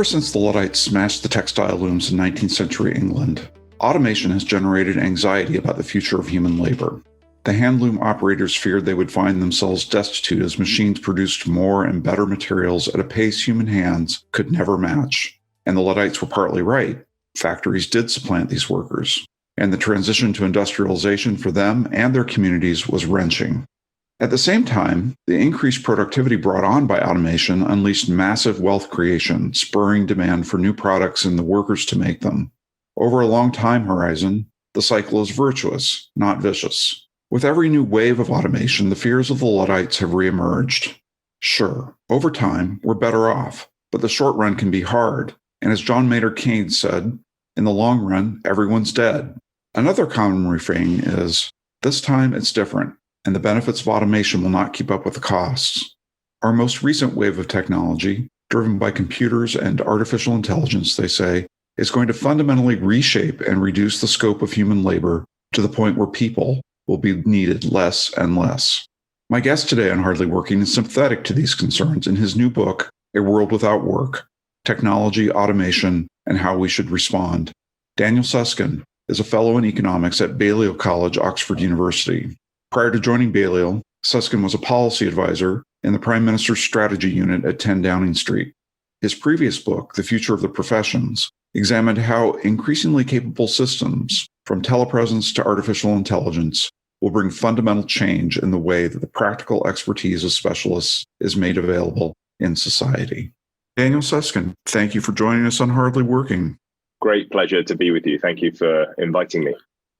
Ever since the Luddites smashed the textile looms in 19th century England, automation has generated anxiety about the future of human labor. The handloom operators feared they would find themselves destitute as machines produced more and better materials at a pace human hands could never match. And the Luddites were partly right. Factories did supplant these workers, and the transition to industrialization for them and their communities was wrenching. At the same time, the increased productivity brought on by automation unleashed massive wealth creation, spurring demand for new products and the workers to make them. Over a long time horizon, the cycle is virtuous, not vicious. With every new wave of automation, the fears of the Luddites have reemerged. Sure, over time, we're better off, but the short run can be hard. And as John Maynard Keynes said, in the long run, everyone's dead. Another common refrain is, this time it's different, and the benefits of automation will not keep up with the costs. Our most recent wave of technology, driven by computers and artificial intelligence, they say, is going to fundamentally reshape and reduce the scope of human labor to the point where people will be needed less and less. My guest today on Hardly Working is sympathetic to these concerns in his new book, A World Without Work: Technology, Automation, and How We Should Respond. Daniel Susskind is a fellow in economics at Balliol College, Oxford University. Prior to joining Balliol, Susskind was a policy advisor in the Prime Minister's Strategy Unit at 10 Downing Street. His previous book, The Future of the Professions, examined how increasingly capable systems, from telepresence to artificial intelligence, will bring fundamental change in the way that the practical expertise of specialists is made available in society. Daniel Susskind, thank you for joining us on Hardly Working. Great pleasure to be with you. Thank you for inviting me.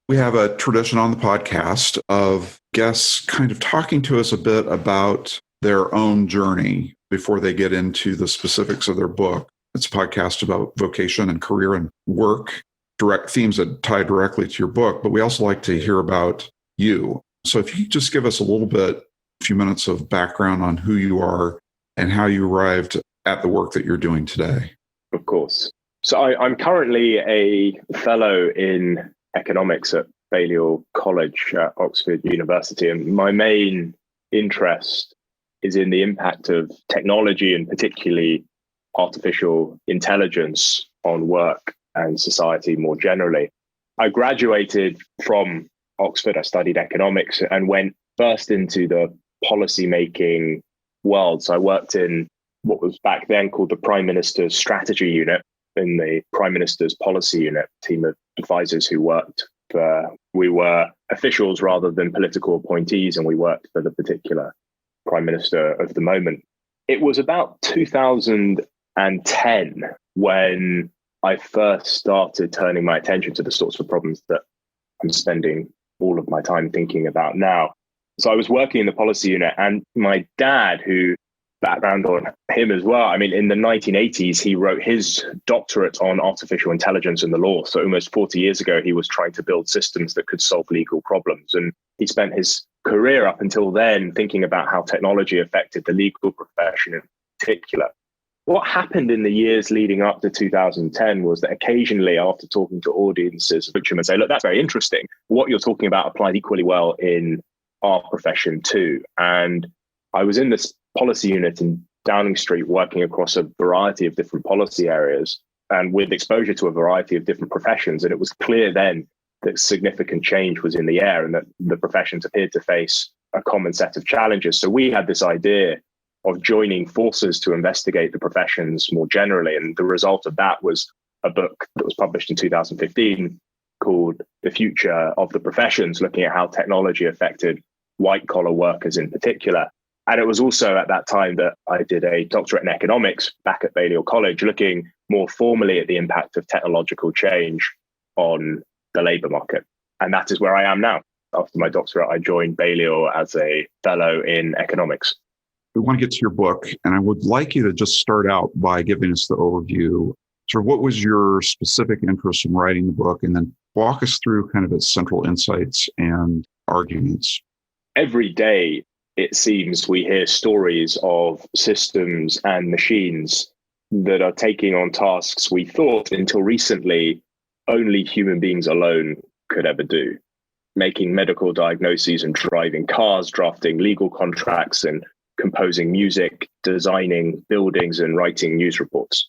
We have a tradition on the podcast of guests kind of talking to us a bit about their own journey before they get into the specifics of their book. It's a podcast about vocation and career and work, direct themes that tie directly to your book, but we also like to hear about you. So if you could just give us a few minutes of background on who you are and how you arrived at the work that you're doing today. Of course. So I'm currently a fellow in economics at Balliol College at Oxford University, and my main interest is in the impact of technology and particularly artificial intelligence on work and society more generally. I graduated from Oxford. I studied economics and went first into the policy-making world. So I worked in what was back then called the Prime Minister's Strategy Unit, in the Prime Minister's Policy Unit, team of advisors who worked for, we were officials rather than political appointees, and we worked for the particular Prime Minister of the moment. It was about 2010 when I first started turning my attention to the sorts of problems that I'm spending all of my time thinking about now. So I was working in the policy unit, and my dad, who background on him as well. I mean, in the 1980s, he wrote his doctorate on artificial intelligence and the law. So almost 40 years ago, he was trying to build systems that could solve legal problems. And he spent his career up until then thinking about how technology affected the legal profession in particular. What happened in the years leading up to 2010 was that occasionally, after talking to audiences, which would say, look, that's very interesting. What you're talking about applied equally well in our profession too. And I was in this policy unit in Downing Street working across a variety of different policy areas and with exposure to a variety of different professions. And it was clear then that significant change was in the air and that the professions appeared to face a common set of challenges. So we had this idea of joining forces to investigate the professions more generally. And the result of that was a book that was published in 2015 called The Future of the Professions, looking at how technology affected white-collar workers in particular. And it was also at that time that I did a doctorate in economics back at Balliol College, looking more formally at the impact of technological change on the labour market. And that is where I am now. After my doctorate, I joined Balliol as a fellow in economics. We want to get to your book, and I would like you to just start out by giving us the overview. Sort of what was your specific interest in writing the book, and then walk us through kind of its central insights and arguments. Every day, it seems we hear stories of systems and machines that are taking on tasks we thought until recently only human beings alone could ever do. Making medical diagnoses and driving cars, drafting legal contracts and composing music, designing buildings and writing news reports.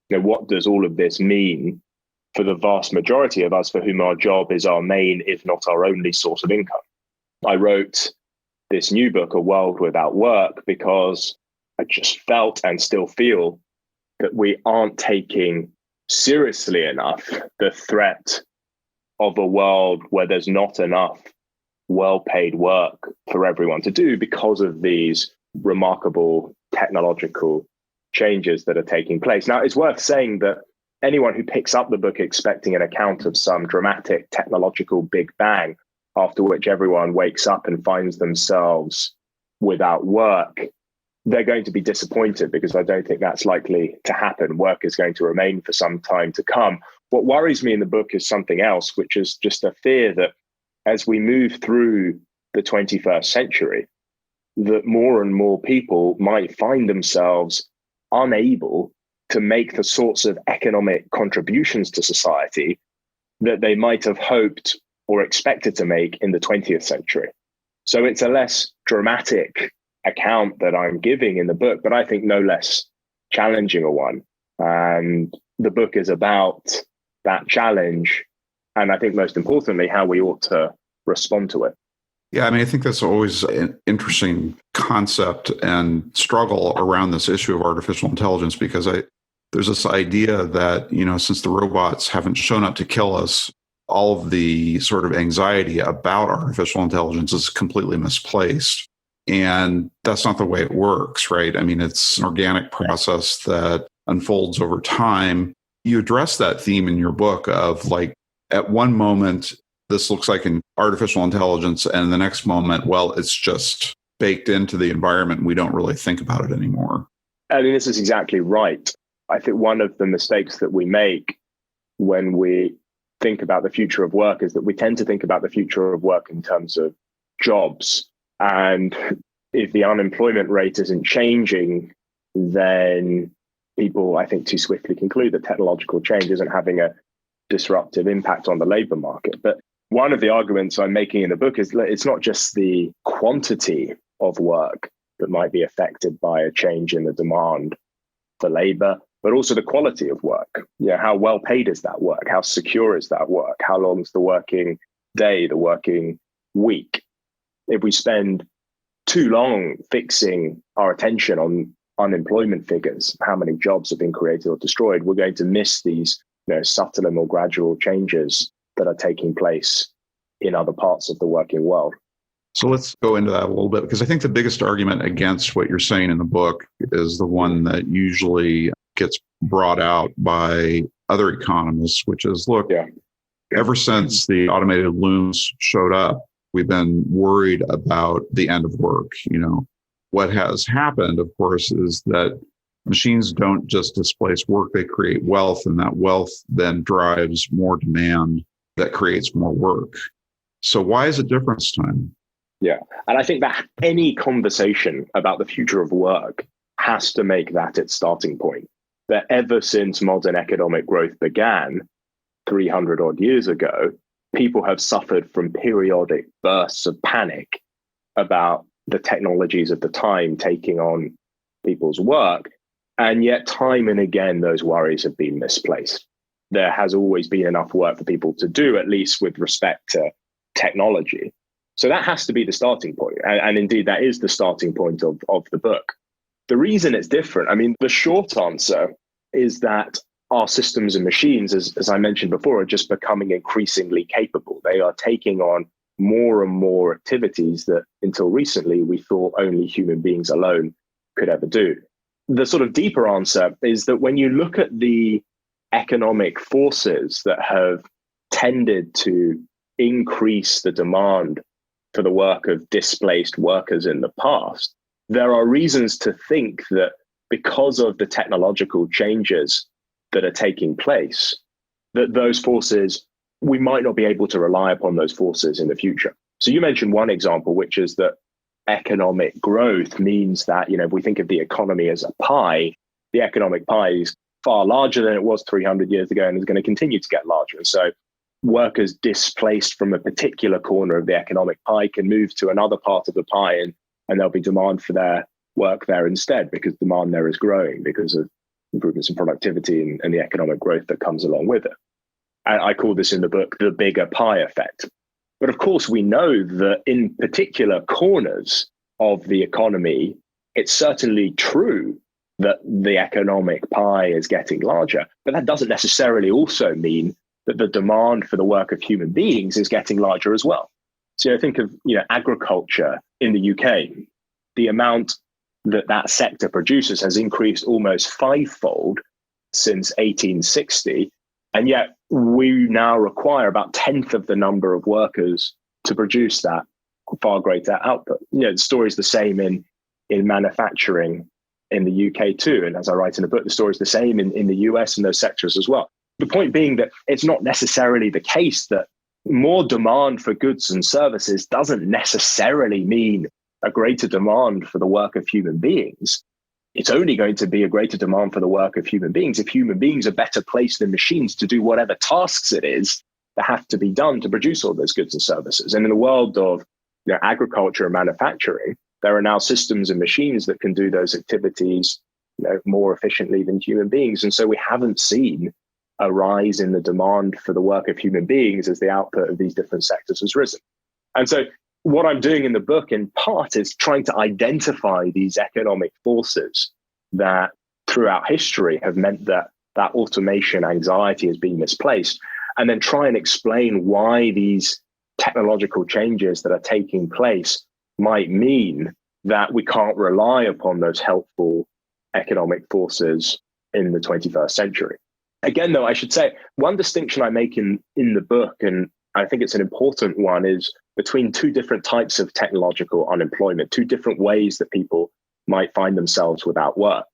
what does all of this mean for the vast majority of us for whom our job is our main, if not our only source of income? I wrote this new book, A World Without Work, because I just felt and still feel that we aren't taking seriously enough the threat of a world where there's not enough well-paid work for everyone to do because of these remarkable technological changes that are taking place. Now, it's worth saying that anyone who picks up the book expecting an account of some dramatic technological big bang, after which everyone wakes up and finds themselves without work, they're going to be disappointed, because I don't think that's likely to happen. Work is going to remain for some time to come. What worries me in the book is something else, which is just a fear that as we move through the 21st century, that more and more people might find themselves unable to make the sorts of economic contributions to society that they might have hoped or expected to make in the 20th century. So it's a less dramatic account that I'm giving in the book, but I think no less challenging a one. And the book is about that challenge, and I think most importantly, how we ought to respond to it. Yeah, I mean, I think that's always an interesting concept and struggle around this issue of artificial intelligence, because there's this idea that, since the robots haven't shown up to kill us, all of the sort of anxiety about artificial intelligence is completely misplaced. And that's not the way it works, right? I mean, it's an organic process that unfolds over time. You address that theme in your book of, like, at one moment, this looks like an artificial intelligence, and the next moment, well, it's just baked into the environment. We don't really think about it anymore. I mean, this is exactly right. I think one of the mistakes that we make when we think about the future of work is that we tend to think about the future of work in terms of jobs. And if the unemployment rate isn't changing, then people, I think, too swiftly conclude that technological change isn't having a disruptive impact on the labor market. But one of the arguments I'm making in the book is that it's not just the quantity of work that might be affected by a change in the demand for labor, but also the quality of work. How well paid is that work? How secure is that work? How long is the working day, the working week? If we spend too long fixing our attention on unemployment figures, how many jobs have been created or destroyed, we're going to miss these subtle and more gradual changes that are taking place in other parts of the working world. So let's go into that a little bit, because I think the biggest argument against what you're saying in the book is the one that usually gets brought out by other economists, which is, look, ever since the automated looms showed up, we've been worried about the end of work. What has happened, of course, is that machines don't just displace work, they create wealth, and that wealth then drives more demand that creates more work. So why is it different this time? Yeah. And I think that any conversation about the future of work has to make that its starting point. That ever since modern economic growth began 300 odd years ago, people have suffered from periodic bursts of panic about the technologies of the time taking on people's work. And yet time and again, those worries have been misplaced. There has always been enough work for people to do, at least with respect to technology. So that has to be the starting point. And indeed, that is the starting point of the book. The reason it's different, I mean, the short answer is that our systems and machines, as I mentioned before, are just becoming increasingly capable. They are taking on more and more activities that until recently we thought only human beings alone could ever do. The sort of deeper answer is that when you look at the economic forces that have tended to increase the demand for the work of displaced workers in the past, there are reasons to think that because of the technological changes that are taking place, that those forces, we might not be able to rely upon those forces in the future. So you mentioned one example, which is that economic growth means that, if we think of the economy as a pie, the economic pie is far larger than it was 300 years ago and is going to continue to get larger. And so workers displaced from a particular corner of the economic pie can move to another part of the pie, and there'll be demand for their work there instead, because demand there is growing because of improvements in productivity and the economic growth that comes along with it. And I call this in the book the bigger pie effect. But of course, we know that in particular corners of the economy, it's certainly true that the economic pie is getting larger, but that doesn't necessarily also mean that the demand for the work of human beings is getting larger as well. So think of agriculture in the UK. The amount that sector produces has increased almost fivefold since 1860, and yet we now require about 1/10 of the number of workers to produce that far greater output. The story is the same in manufacturing in the UK too. And as I write in the book, the story is the same in the US and those sectors as well. The point being that it's not necessarily the case that more demand for goods and services doesn't necessarily mean a greater demand for the work of human beings. It's only going to be a greater demand for the work of human beings if human beings are better placed than machines to do whatever tasks it is that have to be done to produce all those goods and services. And in the world of agriculture and manufacturing, there are now systems and machines that can do those activities more efficiently than human beings. And so we haven't seen a rise in the demand for the work of human beings as the output of these different sectors has risen. And so what I'm doing in the book, in part, is trying to identify these economic forces that throughout history have meant that automation anxiety has been misplaced, and then try and explain why these technological changes that are taking place might mean that we can't rely upon those helpful economic forces in the 21st century. Again, though, I should say one distinction I make in the book, and I think it's an important one, is between two different types of technological unemployment, two different ways that people might find themselves without work.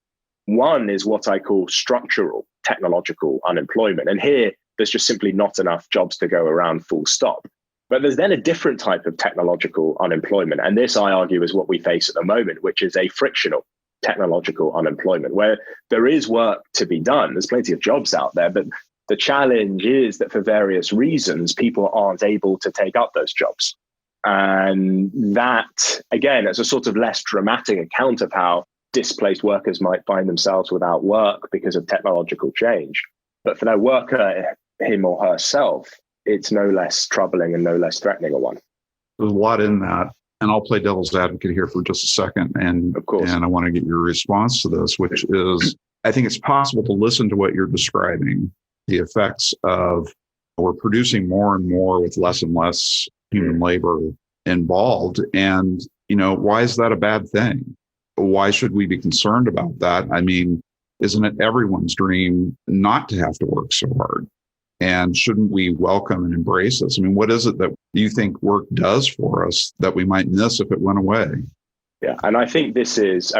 One is what I call structural technological unemployment. And here, there's just simply not enough jobs to go around, full stop. But there's then a different type of technological unemployment. And this, I argue, is what we face at the moment, which is a frictional technological unemployment, where there is work to be done. There's plenty of jobs out there, but the challenge is that for various reasons, people aren't able to take up those jobs. And that, again, is a sort of less dramatic account of how displaced workers might find themselves without work because of technological change. But for that worker, him or herself, it's no less troubling and no less threatening a one. There's a lot in that. And I'll play devil's advocate here for just a second. And, of course. And I want to get your response to this, which is, I think it's possible to listen to what you're describing, the effects of we're producing more and more with less and less human labor involved. And, why is that a bad thing? Why should we be concerned about that? I mean, isn't it everyone's dream not to have to work so hard? And shouldn't we welcome and embrace this? I mean, what is it that you think work does for us that we might miss if it went away? Yeah, and I think this is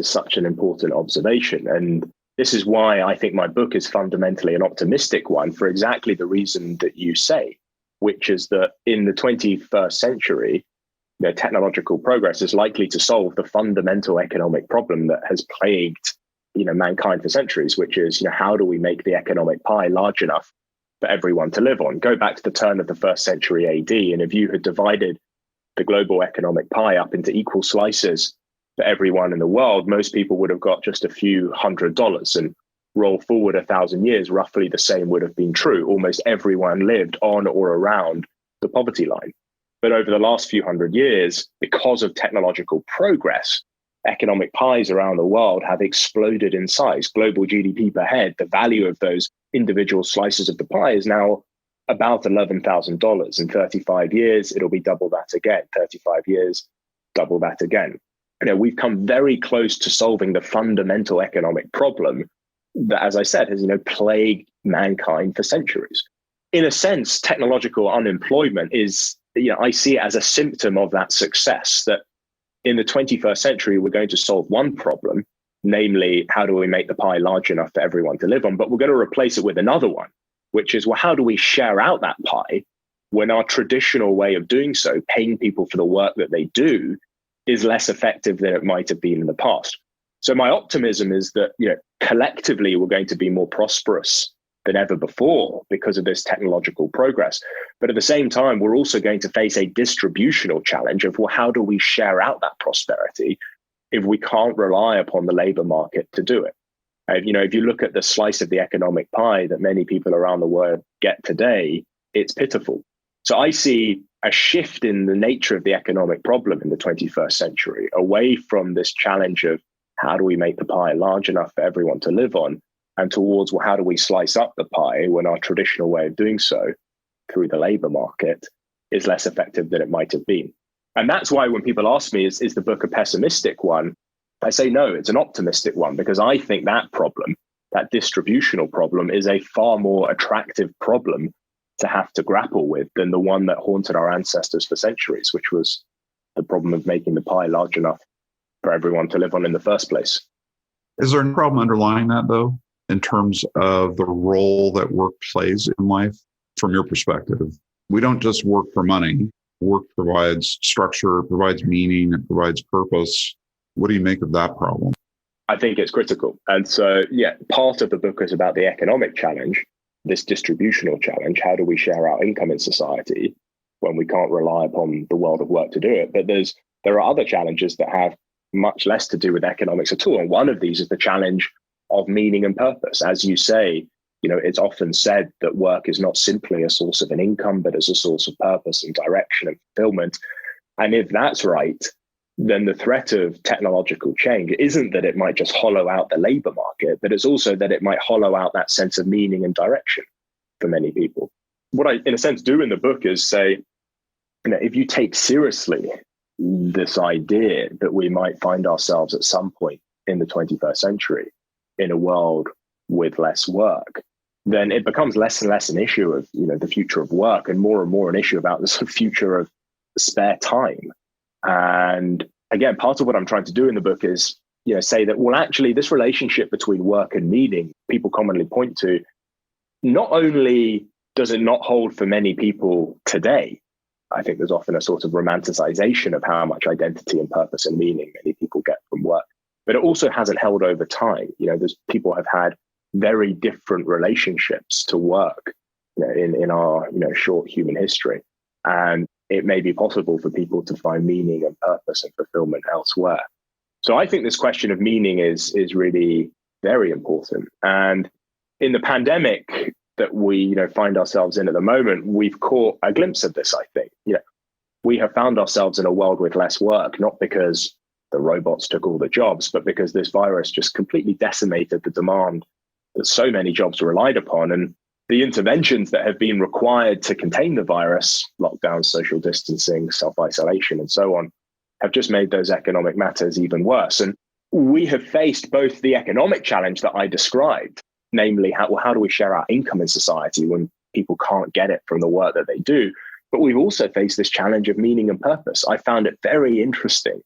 such an important observation. And this is why I think my book is fundamentally an optimistic one for exactly the reason that you say, which is that in the 21st century, technological progress is likely to solve the fundamental economic problem that has plagued mankind for centuries, which is how do we make the economic pie large enough for everyone to live on? Go back to the turn of the first century AD, and if you had divided the global economic pie up into equal slices for everyone in the world, most people would have got just a few $100s. And roll forward 1,000 years, roughly the same would have been true. Almost everyone lived on or around the poverty line. But over the last few hundred years, because of technological progress, economic pies around the world have exploded in size. Global GDP per head, the value of those individual slices of the pie is now about $11,000. In 35 years, it'll be double that again. 35 years, double that again. We've come very close to solving the fundamental economic problem that, as I said, has plagued mankind for centuries. In a sense, technological unemployment is, I see it as a symptom of that success, that in the 21st century, we're going to solve one problem, namely, how do we make the pie large enough for everyone to live on? But we're going to replace it with another one, which is, well, how do we share out that pie when our traditional way of doing so, paying people for the work that they do, is less effective than it might have been in the past? So my optimism is that, collectively, we're going to be more prosperous than ever before because of this technological progress. But at the same time, we're also going to face a distributional challenge of, well, how do we share out that prosperity if we can't rely upon the labor market to do it? If you look at the slice of the economic pie that many people around the world get today, it's pitiful. So I see a shift in the nature of the economic problem in the 21st century, away from this challenge of how do we make the pie large enough for everyone to live on, and towards, well, how do we slice up the pie when our traditional way of doing so through the labor market is less effective than it might have been. And that's why when people ask me, is the book a pessimistic one? I say, no, it's an optimistic one, because I think that problem, that distributional problem, is a far more attractive problem to have to grapple with than the one that haunted our ancestors for centuries, which was the problem of making the pie large enough for everyone to live on in the first place. Is there a problem underlying that, though, in terms of the role that work plays in life from your perspective? We don't just work for money. Work provides structure, provides meaning, it provides purpose. What do you make of that problem? I think it's critical. And so, part of the book is about the economic challenge, this distributional challenge. How do we share our income in society when we can't rely upon the world of work to do it? But there are other challenges that have much less to do with economics at all. And one of these is the challenge of meaning and purpose. As you say, it's often said that work is not simply a source of an income, but as a source of purpose and direction and fulfillment. And if that's right, then the threat of technological change isn't that it might just hollow out the labor market, but it's also that it might hollow out that sense of meaning and direction for many people. What I, in a sense, do in the book is say, if you take seriously this idea that we might find ourselves at some point in the 21st century in a world with less work, then it becomes less and less an issue of, the future of work, and more an issue about the sort of future of spare time. And again, part of what I'm trying to do in the book is, say that, well, actually, this relationship between work and meaning, people commonly point to, not only does it not hold for many people today, I think there's often a sort of romanticization of how much identity and purpose and meaning many people get from work, but it also hasn't held over time. There's people have had very different relationships to work, in our, short human history. And it may be possible for people to find meaning and purpose and fulfillment elsewhere. So I think this question of meaning is really very important. And in the pandemic that we, find ourselves in at the moment, we've caught a glimpse of this, I think. We have found ourselves in a world with less work, not because the robots took all the jobs, but because this virus just completely decimated the demand that so many jobs relied upon. And the interventions that have been required to contain the virus, lockdowns, social distancing, self-isolation, and so on, have just made those economic matters even worse. And we have faced both the economic challenge that I described, namely, how do we share our income in society when people can't get it from the work that they do? But we've also faced this challenge of meaning and purpose. I found it very interesting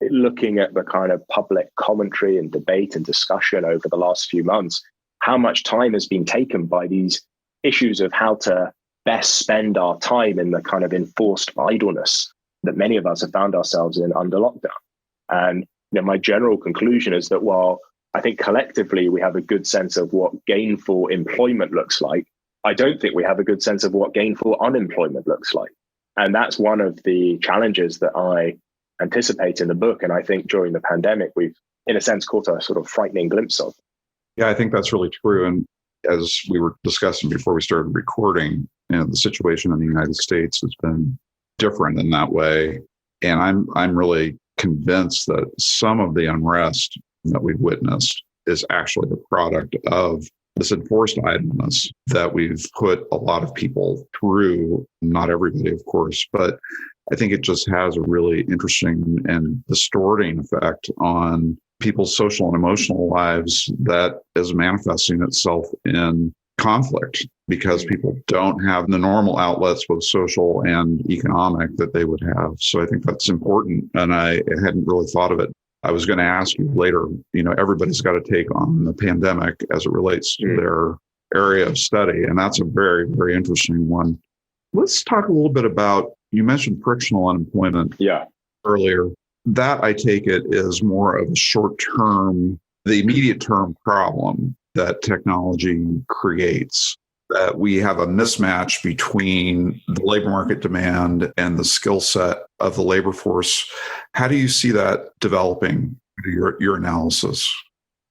looking at the kind of public commentary and debate and discussion over the last few months, how much time has been taken by these issues of how to best spend our time in the kind of enforced idleness that many of us have found ourselves in under lockdown. And my general conclusion is that while I think collectively we have a good sense of what gainful employment looks like, I don't think we have a good sense of what gainful unemployment looks like. And that's one of the challenges that I anticipate in the book. And I think during the pandemic, we've, in a sense, caught a sort of frightening glimpse of. Yeah, I think that's really true. And as we were discussing before we started recording, the situation in the United States has been different in that way. And I'm really convinced that some of the unrest that we've witnessed is actually the product of this enforced idleness that we've put a lot of people through. Not everybody, of course, but I think it just has a really interesting and distorting effect on people's social and emotional lives that is manifesting itself in conflict because people don't have the normal outlets, both social and economic, that they would have. So I think that's important. And I hadn't really thought of it. I was going to ask you later, everybody's got to take on the pandemic as it relates to their area of study. And that's a very, very interesting one. Let's talk a little bit about, you mentioned frictional unemployment earlier. That, I take it, is more of a short-term, the immediate term problem that technology creates, that we have a mismatch between the labor market demand and the skill set of the labor force. How do you see that developing, your analysis?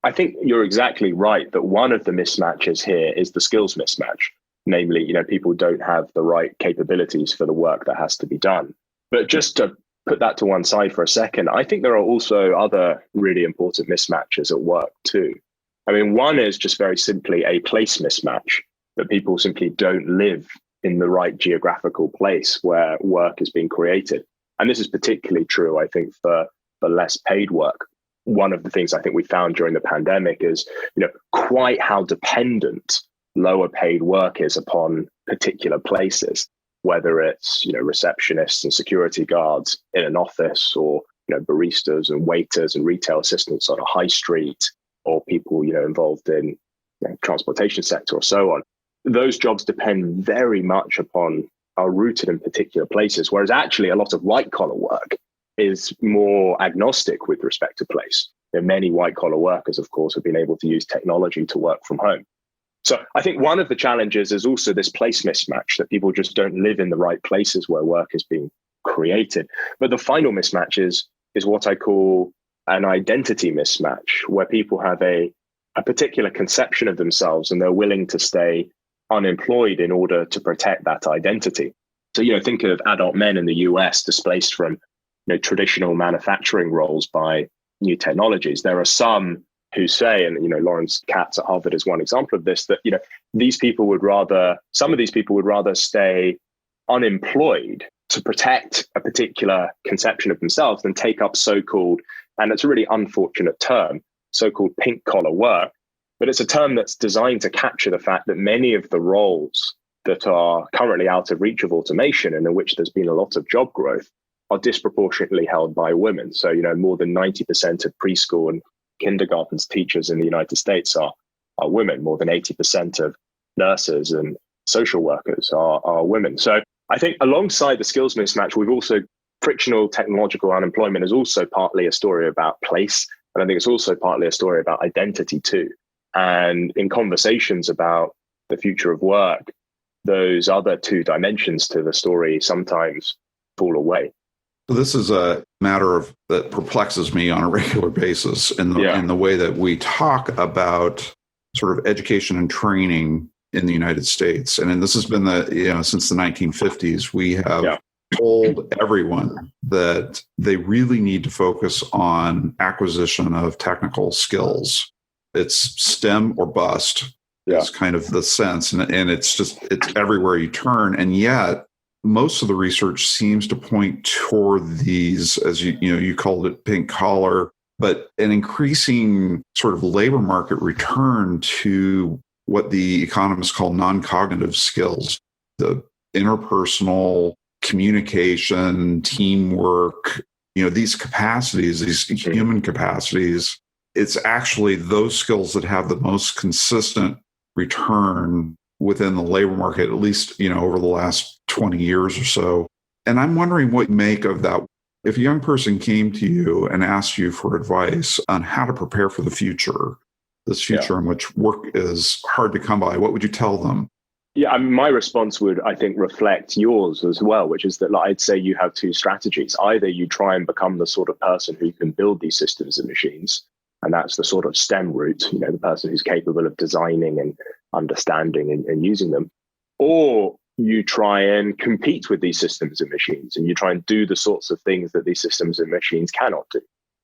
I think you're exactly right that one of the mismatches here is the skills mismatch. Namely, people don't have the right capabilities for the work that has to be done. But just to put that to one side for a second, I think there are also other really important mismatches at work too. I mean, one is just very simply a place mismatch, that people simply don't live in the right geographical place where work is being created. And this is particularly true, I think, for less paid work. One of the things I think we found during the pandemic is, quite how dependent lower paid work is upon particular places, whether it's, receptionists and security guards in an office, or, baristas and waiters and retail assistants on a high street, or people, involved in transportation sector or so on. Those jobs depend very much upon, are rooted in particular places, whereas actually a lot of white collar work is more agnostic with respect to place. Many white collar workers, of course, have been able to use technology to work from home. So I think one of the challenges is also this place mismatch, that people just don't live in the right places where work is being created. But the final mismatch is what I call an identity mismatch, where people have a particular conception of themselves and they're willing to stay unemployed in order to protect that identity. So, think of adult men in the US displaced from traditional manufacturing roles by new technologies. There are some who say, and Lawrence Katz at Harvard is one example of this, that some of these people would rather stay unemployed to protect a particular conception of themselves than take up so-called, and it's a really unfortunate term, so-called pink collar work. But it's a term that's designed to capture the fact that many of the roles that are currently out of reach of automation and in which there's been a lot of job growth are disproportionately held by women. So, more than 90% of preschool and kindergarten teachers in the United States are women. More than 80% of nurses and social workers are women. So I think alongside the skills mismatch, we've also, frictional technological unemployment is also partly a story about place. And I think it's also partly a story about identity too. And in conversations about the future of work, those other two dimensions to the story sometimes fall away. This is a matter that perplexes me on a regular basis in the way that we talk about sort of education and training in the United States. And this has been since the 1950s, we have told everyone that they really need to focus on acquisition of technical skills. It's STEM or bust is kind of the sense. And it's everywhere you turn. And yet most of the research seems to point toward these, as you called it, pink collar, but an increasing sort of labor market return to what the economists call non-cognitive skills, the interpersonal communication, teamwork, these capacities, these human capacities. It's actually those skills that have the most consistent return within the labor market, at least, over the last 20 years or so. And I'm wondering what you make of that. If a young person came to you and asked you for advice on how to prepare for the future, this future in which work is hard to come by, what would you tell them? Yeah, my response would, I think, reflect yours as well, which is that I'd say you have two strategies. Either you try and become the sort of person who can build these systems and machines, and that's the sort of STEM route, the person who's capable of designing and understanding and using them, or you try and compete with these systems and machines, and you try and do the sorts of things that these systems and machines cannot do.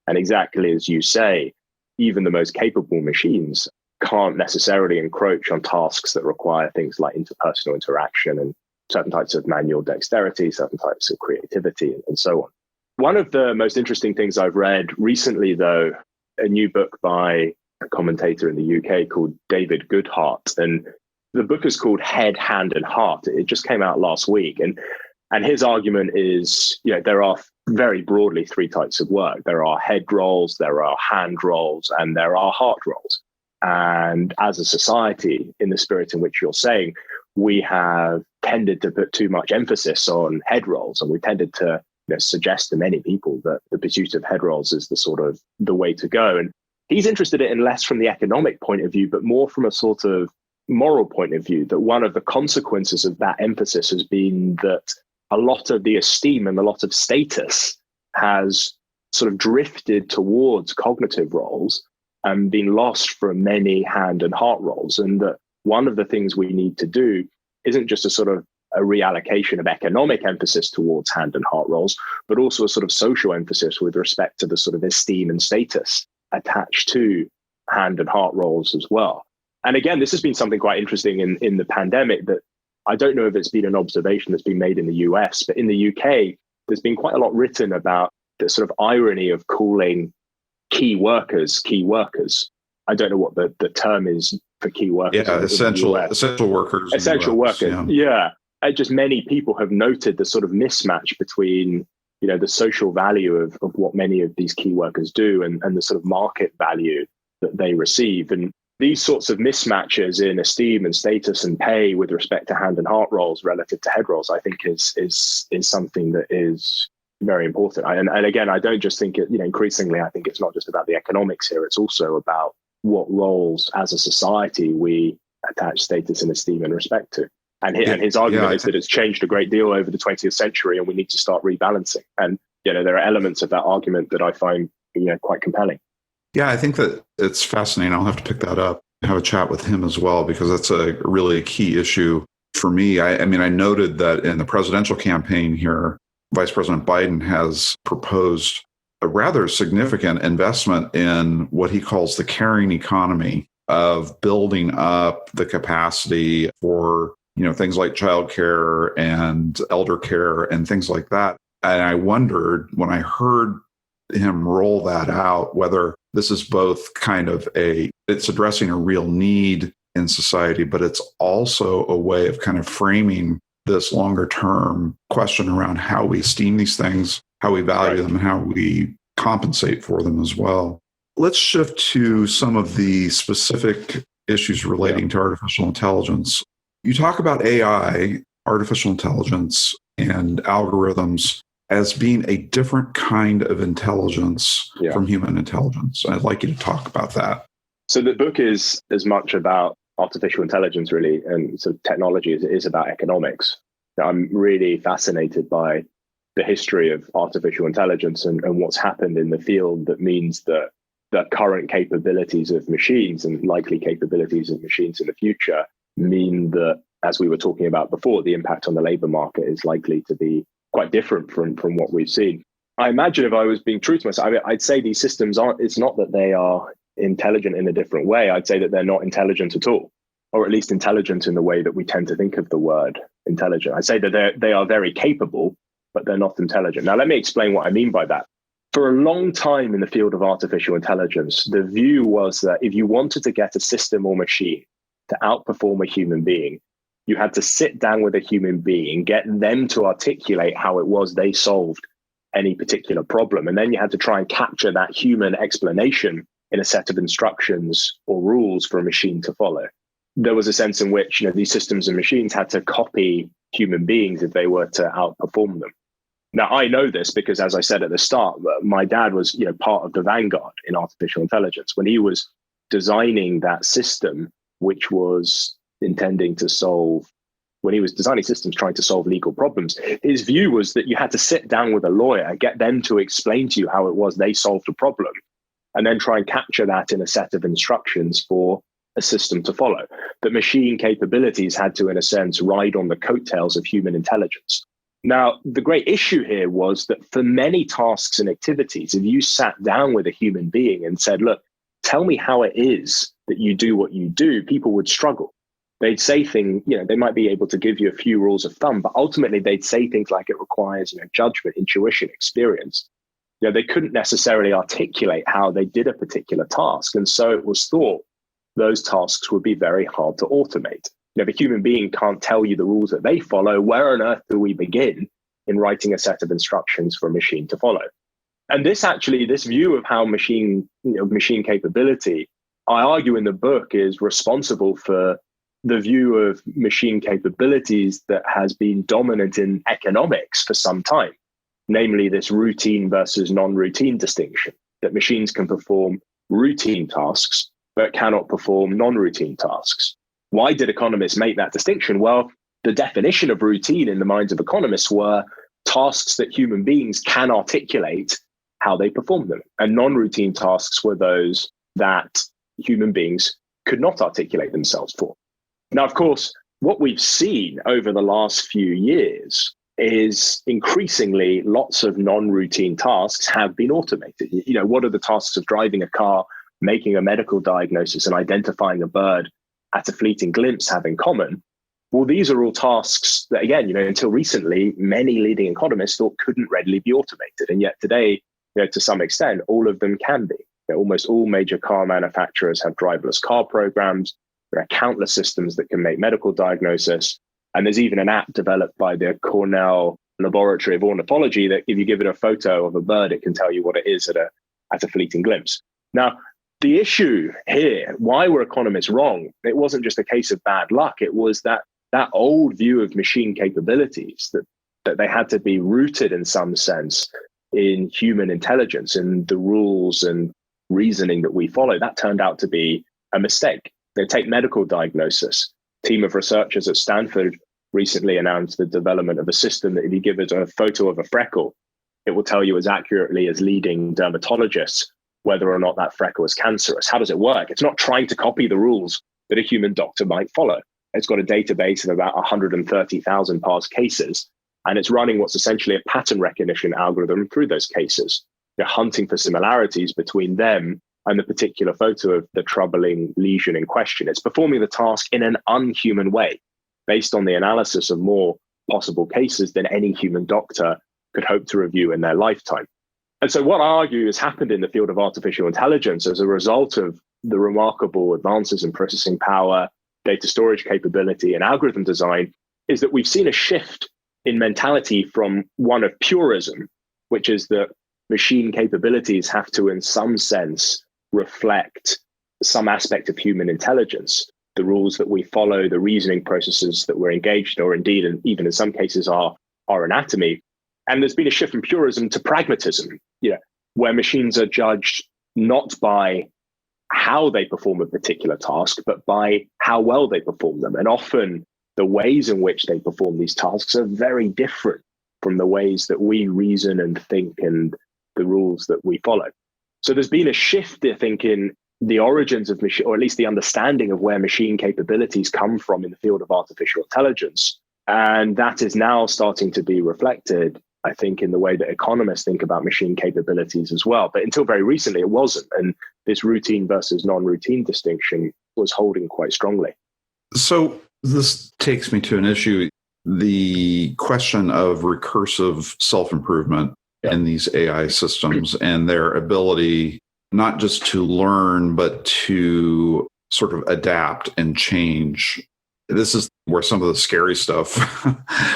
And exactly as you say, even the most capable machines can't necessarily encroach on tasks that require things like interpersonal interaction and certain types of manual dexterity, certain types of creativity, and so on. One of the most interesting things I've read recently, though, a new book by a commentator in the UK called David Goodhart. And the book is called Head, Hand, and Heart. It just came out last week. And his argument is, there are very broadly three types of work. There are head roles, there are hand roles, and there are heart roles. And as a society, in the spirit in which you're saying, we have tended to put too much emphasis on head roles, and we tended to suggest to many people that the pursuit of head roles is the way to go. And he's interested in it less from the economic point of view, but more from a sort of moral point of view, that one of the consequences of that emphasis has been that a lot of the esteem and a lot of status has sort of drifted towards cognitive roles. and been lost from many hand and heart roles. And that one of the things we need to do isn't just a sort of a reallocation of economic emphasis towards hand and heart roles, but also a sort of social emphasis with respect to the sort of esteem and status attached to hand and heart roles as well. And again, this has been something quite interesting in the pandemic that I don't know if it's been an observation that's been made in the US, but in the UK, there's been quite a lot written about the sort of irony of calling key workers. I don't know what the term is for key workers. Yeah, essential workers. Essential workers, yeah. Just many people have noted the sort of mismatch between, the social value of what many of these key workers do and the sort of market value that they receive. And these sorts of mismatches in esteem and status and pay with respect to hand and heart roles relative to head roles, I think is something that is very important. And again, I don't just think it, increasingly, I think it's not just about the economics here. It's also about what roles as a society we attach status and esteem and respect to. And his argument is that it's changed a great deal over the 20th century and we need to start rebalancing. And, there are elements of that argument that I find, quite compelling. Yeah, I think that it's fascinating. I'll have to pick that up and have a chat with him as well, because that's really a key issue for me. I noted that in the presidential campaign here, Vice President Biden has proposed a rather significant investment in what he calls the caring economy of building up the capacity for, things like childcare and elder care and things like that. And I wondered when I heard him roll that out, whether this is both kind of it's addressing a real need in society, but it's also a way of kind of framing this longer term question around how we esteem these things, how we value them, and how we compensate for them as well. Let's shift to some of the specific issues relating to artificial intelligence. You talk about AI, artificial intelligence, and algorithms as being a different kind of intelligence from human intelligence. I'd like you to talk about that. So the book is as much about artificial intelligence, really, and sort of technology as it is about economics. I'm really fascinated by the history of artificial intelligence and what's happened in the field that means that the current capabilities of machines and likely capabilities of machines in the future mean that, as we were talking about before, the impact on the labor market is likely to be quite different from what we've seen. I imagine if I was being true to myself, I'd say these systems it's not that they are intelligent in a different way. I'd say that they're not intelligent at all, or at least intelligent in the way that we tend to think of the word intelligent. I'd say that they are very capable, but they're not intelligent. Now, let me explain what I mean by that. For a long time in the field of artificial intelligence, the view was that if you wanted to get a system or machine to outperform a human being, you had to sit down with a human being, get them to articulate how it was they solved any particular problem. And then you had to try and capture that human explanation in a set of instructions or rules for a machine to follow. There was a sense in which these systems and machines had to copy human beings if they were to outperform them. Now, I know this because, as I said at the start, my dad was part of the vanguard in artificial intelligence. When he was designing that system, which was intending to solve, when he was designing systems trying to solve legal problems, his view was that you had to sit down with a lawyer, get them to explain to you how it was they solved a problem, and then try and capture that in a set of instructions for a system to follow. That machine capabilities had to, in a sense, ride on the coattails of human intelligence. Now, the great issue here was that for many tasks and activities, if you sat down with a human being and said, look, tell me how it is that you do what you do, people would struggle. They'd say things, they might be able to give you a few rules of thumb, but ultimately they'd say things like it requires, judgment, intuition, experience. They couldn't necessarily articulate how they did a particular task. And so it was thought those tasks would be very hard to automate. If a human being can't tell you the rules that they follow, where on earth do we begin in writing a set of instructions for a machine to follow? And this view of how machine capability, I argue in the book, is responsible for the view of machine capabilities that has been dominant in economics for some time, namely this routine versus non-routine distinction, that machines can perform routine tasks, but cannot perform non-routine tasks. Why did economists make that distinction? Well, the definition of routine in the minds of economists were tasks that human beings can articulate how they perform them. And non-routine tasks were those that human beings could not articulate themselves for. Now, of course, what we've seen over the last few years is increasingly lots of non-routine tasks have been automated. What are the tasks of driving a car, making a medical diagnosis, and identifying a bird at a fleeting glimpse have in common? Well, these are all tasks that, again, until recently, many leading economists thought couldn't readily be automated. And yet today, to some extent, all of them can be. Almost all major car manufacturers have driverless car programs. There are countless systems that can make medical diagnosis. And there's even an app developed by the Cornell Laboratory of Ornithology that if you give it a photo of a bird, it can tell you what it is at a fleeting glimpse. Now, the issue here, why were economists wrong? It wasn't just a case of bad luck. It was that old view of machine capabilities, that they had to be rooted in some sense in human intelligence and the rules and reasoning that we follow. That turned out to be a mistake. They take medical diagnosis. A team of researchers at Stanford recently announced the development of a system that if you give it a photo of a freckle, it will tell you as accurately as leading dermatologists whether or not that freckle is cancerous. How does it work? It's not trying to copy the rules that a human doctor might follow. It's got a database of about 130,000 past cases, and it's running what's essentially a pattern recognition algorithm through those cases. They're hunting for similarities between them and the particular photo of the troubling lesion in question. It's performing the task in an unhuman way, based on the analysis of more possible cases than any human doctor could hope to review in their lifetime. And so what I argue has happened in the field of artificial intelligence as a result of the remarkable advances in processing power, data storage capability, and algorithm design is that we've seen a shift in mentality from one of purism, which is that machine capabilities have to, in some sense, reflect some aspect of human intelligence, the rules that we follow, the reasoning processes that we're engaged in, or indeed, and even in some cases, our anatomy. And there's been a shift from purism to pragmatism, where machines are judged not by how they perform a particular task, but by how well they perform them. And often the ways in which they perform these tasks are very different from the ways that we reason and think and the rules that we follow. So there's been a shift, I think, in the origins of machine, or at least the understanding of where machine capabilities come from in the field of artificial intelligence. And that is now starting to be reflected, I think, in the way that economists think about machine capabilities as well. But until very recently, it wasn't. And this routine versus non-routine distinction was holding quite strongly. So this takes me to an issue, the question of recursive self-improvement in these AI systems and their ability not just to learn, but to sort of adapt and change. This is where some of the scary stuff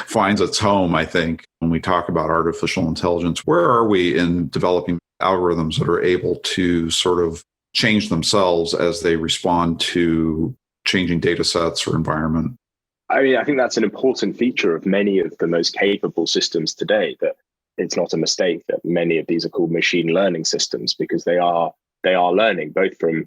finds its home, I think, when we talk about artificial intelligence. Where are we in developing algorithms that are able to sort of change themselves as they respond to changing data sets or environment? I mean, I think that's an important feature of many of the most capable systems today, that it's not a mistake that many of these are called machine learning systems, because they are learning both from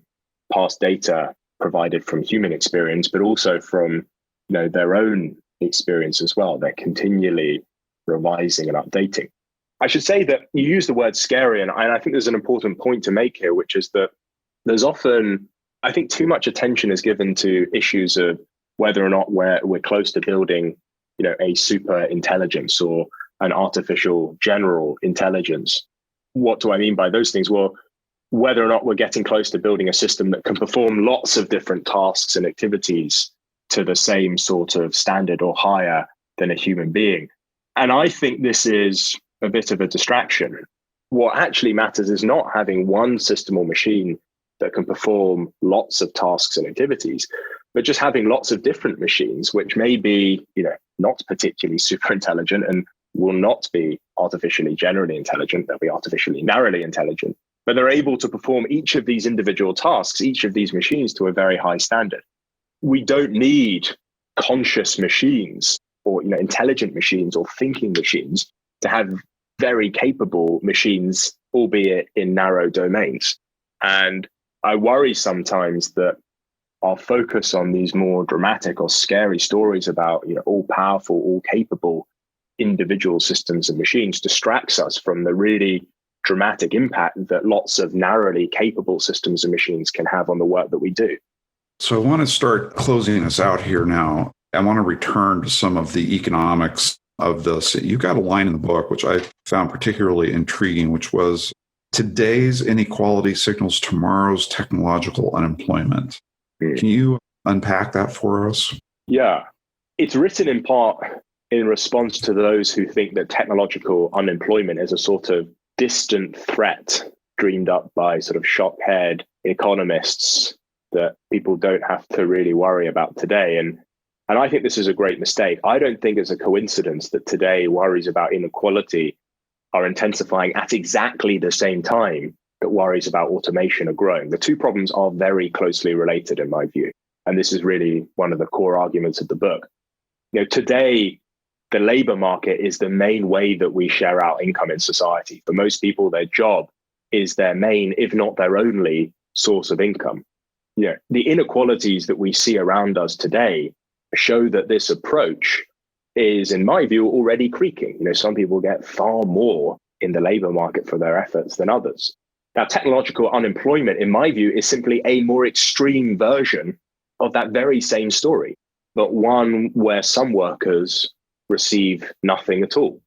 past data provided from human experience, but also from their own experience as well. They're continually revising and updating. I should say that you use the word scary, and I think there's an important point to make here, which is that there's often, I think, too much attention is given to issues of whether or not we're close to building, a super intelligence or an artificial general intelligence. What do I mean by those things? Well, whether or not we're getting close to building a system that can perform lots of different tasks and activities to the same sort of standard or higher than a human being. And I think this is a bit of a distraction. What actually matters is not having one system or machine that can perform lots of tasks and activities, but just having lots of different machines, which may be, not particularly super intelligent and will not be artificially generally intelligent. They'll be artificially narrowly intelligent, but they're able to perform each of these individual tasks, each of these machines, to a very high standard. We don't need conscious machines or intelligent machines or thinking machines to have very capable machines, albeit in narrow domains. And I worry sometimes that our focus on these more dramatic or scary stories about all powerful, all capable individual systems and machines distracts us from the really dramatic impact that lots of narrowly capable systems and machines can have on the work that we do. So I want to start closing us out here now. I want to return to some of the economics of this. You've got a line in the book, which I found particularly intriguing, which was today's inequality signals tomorrow's technological unemployment. Can you unpack that for us? Yeah. It's written in part in response to those who think that technological unemployment is a sort of distant threat dreamed up by sort of shock-haired economists that people don't have to really worry about today. And I think this is a great mistake. I don't think it's a coincidence that today worries about inequality are intensifying at exactly the same time that worries about automation are growing. The two problems are very closely related, in my view. And this is really one of the core arguments of the book. Today, the labor market is the main way that we share out income in society. For most people, their job is their main, if not their only, source of income. The inequalities that we see around us today show that this approach is, in my view, already creaking. Some people get far more in the labor market for their efforts than others. Now, technological unemployment, in my view, is simply a more extreme version of that very same story, but one where some workers receive nothing at all.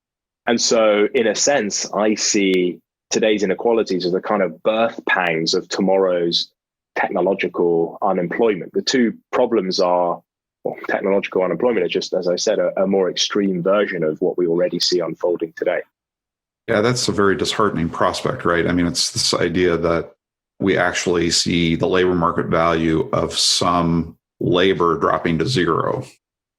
And so, in a sense, I see today's inequalities as a kind of birth pangs of tomorrow's technological unemployment. The two problems are, technological unemployment is just, as I said, a more extreme version of what we already see unfolding today. Yeah, that's a very disheartening prospect, right? I mean, it's this idea that we actually see the labor market value of some labor dropping to zero.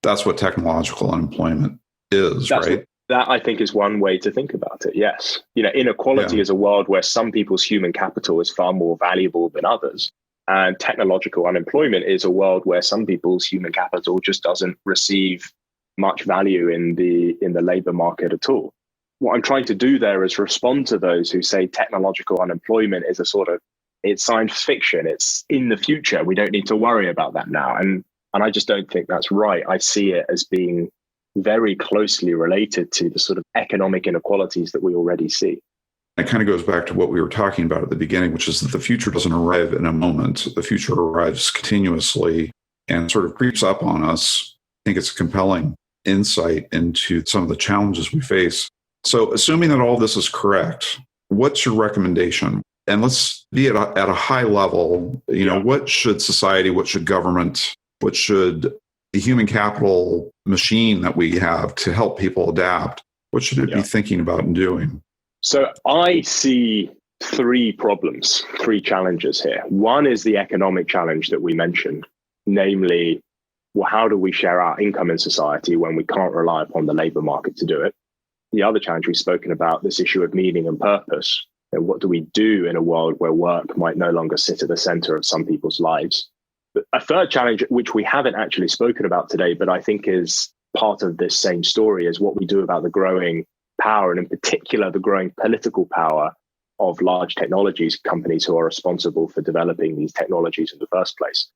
That's what technological unemployment is, right? That, I think, is one way to think about it, yes. Inequality is a world where some people's human capital is far more valuable than others. And technological unemployment is a world where some people's human capital just doesn't receive much value in the labor market at all. What I'm trying to do there is respond to those who say technological unemployment is it's science fiction. It's in the future. We don't need to worry about that now. And I just don't think that's right. I see it as being very closely related to the sort of economic inequalities that we already see. It kind of goes back to what we were talking about at the beginning, which is that the future doesn't arrive in a moment. The future arrives continuously and sort of creeps up on us. I think it's a compelling insight into some of the challenges we face. So assuming that all this is correct, what's your recommendation? And let's be at a high level, what should society, what should government, what should the human capital machine that we have to help people adapt, what should it be thinking about and doing? So I see three challenges here. One is the economic challenge that we mentioned, namely, how do we share our income in society when we can't rely upon the labor market to do it? The other challenge we've spoken about, this issue of meaning and purpose. And what do we do in a world where work might no longer sit at the center of some people's lives? But a third challenge, which we haven't actually spoken about today, but I think is part of this same story, is what we do about the growing power, and in particular, the growing political power of large technologies companies who are responsible for developing these technologies in the first place.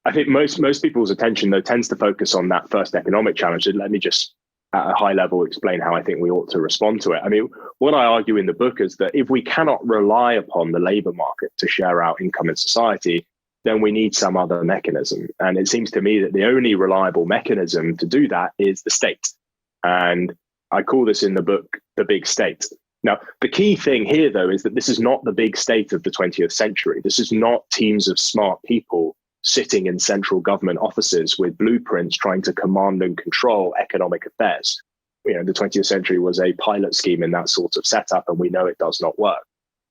I think most people's attention, though, tends to focus on that first economic challenge. And let me just, at a high level, explain how I think we ought to respond to it. I mean, what I argue in the book is that if we cannot rely upon the labor market to share our income in society, then we need some other mechanism. And it seems to me that the only reliable mechanism to do that is the state. And I call this in the book the big state. Now, the key thing here, though, is that this is not the big state of the 20th century. This is not teams of smart people sitting in central government offices with blueprints trying to command and control economic affairs. The 20th century was a pilot scheme in that sort of setup, and we know it does not work.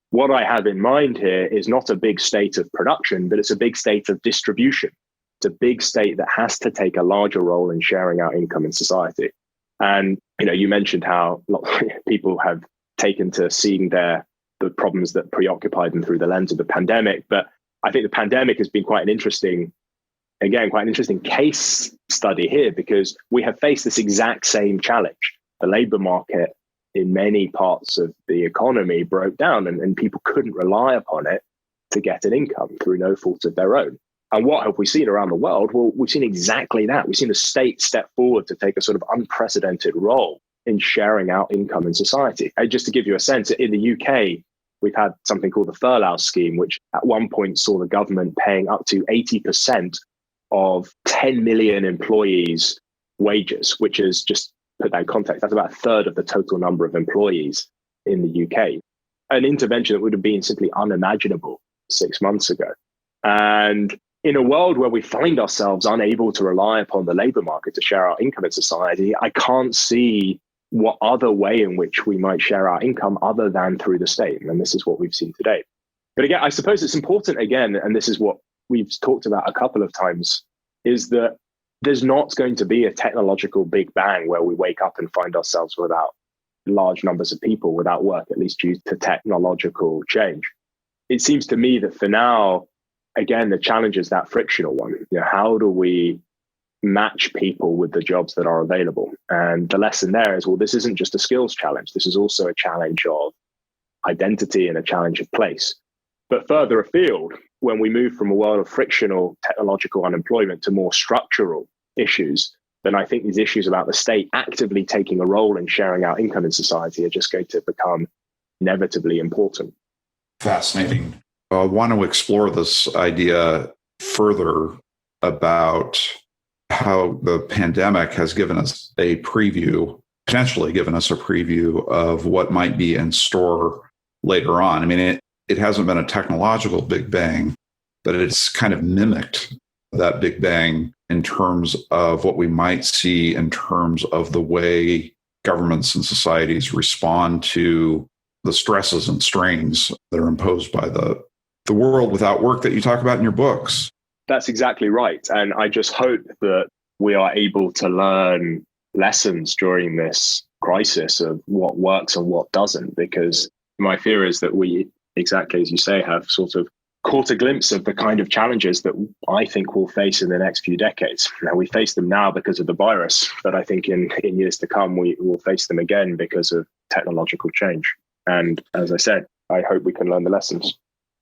What I have in mind here is not a big state of production, but it's a big state of distribution. It's a big state that has to take a larger role in sharing our income in society. And, you mentioned how people have taken to seeing the problems that preoccupied them through the lens of the pandemic. But I think the pandemic has been quite an interesting case study here, because we have faced this exact same challenge. The labor market in many parts of the economy broke down, and people couldn't rely upon it to get an income through no fault of their own. And what have we seen around the world? Well, we've seen exactly that. We've seen the state step forward to take a sort of unprecedented role in sharing out income in society. And just to give you a sense, in the UK, we've had something called the furlough scheme, which at one point saw the government paying up to 80% of 10 million employees' wages, which is, just put that in context, that's about a third of the total number of employees in the UK. An intervention that would have been simply unimaginable 6 months ago. And in a world where we find ourselves unable to rely upon the labor market to share our income in society, I can't see what other way in which we might share our income other than through the state. And this is what we've seen today. But again, I suppose it's important, again, and this is what we've talked about a couple of times, is that there's not going to be a technological big bang where we wake up and find ourselves without large numbers of people without work, at least due to technological change. It seems to me that for now, again, the challenge is that frictional one. How do we match people with the jobs that are available? And the lesson there is, well, this isn't just a skills challenge. This is also a challenge of identity and a challenge of place. But further afield, when we move from a world of frictional technological unemployment to more structural issues, then I think these issues about the state actively taking a role in sharing our income in society are just going to become inevitably important. Fascinating. I want to explore this idea further about how the pandemic has given us a preview, potentially given us a preview of what might be in store later on. I mean, it hasn't been a technological big bang, but it's kind of mimicked that big bang in terms of what we might see in terms of the way governments and societies respond to the stresses and strains that are imposed by the world without work that you talk about in your books. That's exactly right. And I just hope that we are able to learn lessons during this crisis of what works and what doesn't, because my fear is that we, exactly as you say, have sort of caught a glimpse of the kind of challenges that I think we'll face in the next few decades. Now, we face them now because of the virus, but I think in years to come, we will face them again because of technological change. And as I said, I hope we can learn the lessons.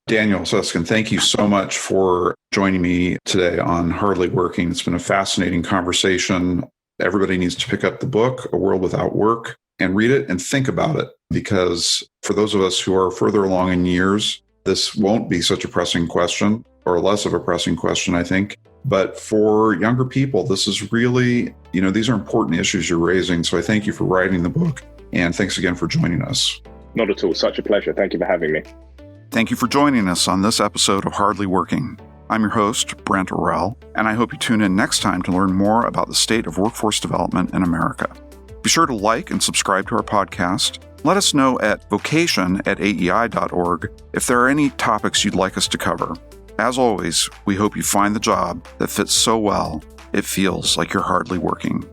Daniel Susskind, thank you so much for joining me today on Hardly Working. It's been a fascinating conversation. Everybody needs to pick up the book, A World Without Work, and read it and think about it, because for those of us who are further along in years, this won't be such a pressing question, or less of a pressing question, I think. But for younger people, this is really, these are important issues you're raising. So I thank you for writing the book. And thanks again for joining us. Not at all. Such a pleasure. Thank you for having me. Thank you for joining us on this episode of Hardly Working. I'm your host, Brent Orrell, and I hope you tune in next time to learn more about the state of workforce development in America. Be sure to like and subscribe to our podcast. Let us know at vocation@aei.org if there are any topics you'd like us to cover. As always, we hope you find the job that fits so well it feels like you're hardly working.